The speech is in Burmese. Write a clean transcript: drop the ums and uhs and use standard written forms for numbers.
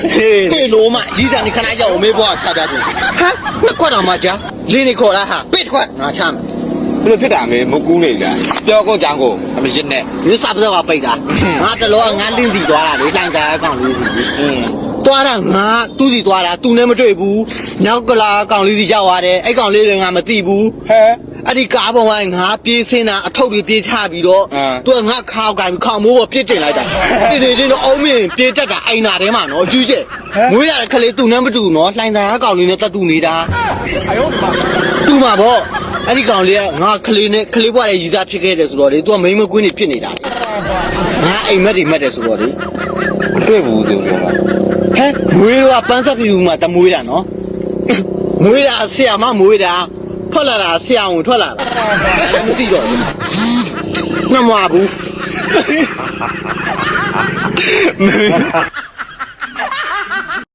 嘿，罗嘛，以前你看那要没不差点多，哈，那快点嘛家，离你可了哈，别快，拿钱。 ဘယ်လိုဖြစ်တာမလဲမကူးနေလားပြောကိုကြောင်းကိုအမရစ်နဲ့ 你啥不知道背的？俺这老俺领地多了，你咱家讲领地，多了俺肚子多了，肚那么追不？两个啦讲领地叫话的，哎讲领人俺们地不？ ဟဲ 啊你家不完俺别生呐，头里别差别多，对俺靠干靠木别进来的，这个后面别这个哎那的嘛，喏就这，为啥可能肚那么住喏？咱家讲领地在肚里的，哎呦我的妈！肚嘛不？ အဲ့ဒီကောင်လေးကငါကလေးနဲ့ကလေးဘွားရဲ့ရည်စားဖြစ်ခဲ့တယ်ဆိုတော့လေ तू ကမိမကွင်းနေဖြစ်နေတာငါအိမ်မက်တွေမက်တယ်ဆိုတော့လေ တွေ့ဘူးဆိုတော့ ဟဲ့မွေးတော့ပန်းဆက်ပြူမှာတမွေးတာနော်မွေးတာဆရာမမွေးတာထွက်လာတာဆရာဝင်ထွက်လာတာအဲ့မသိတော့ဘူးမမဘူး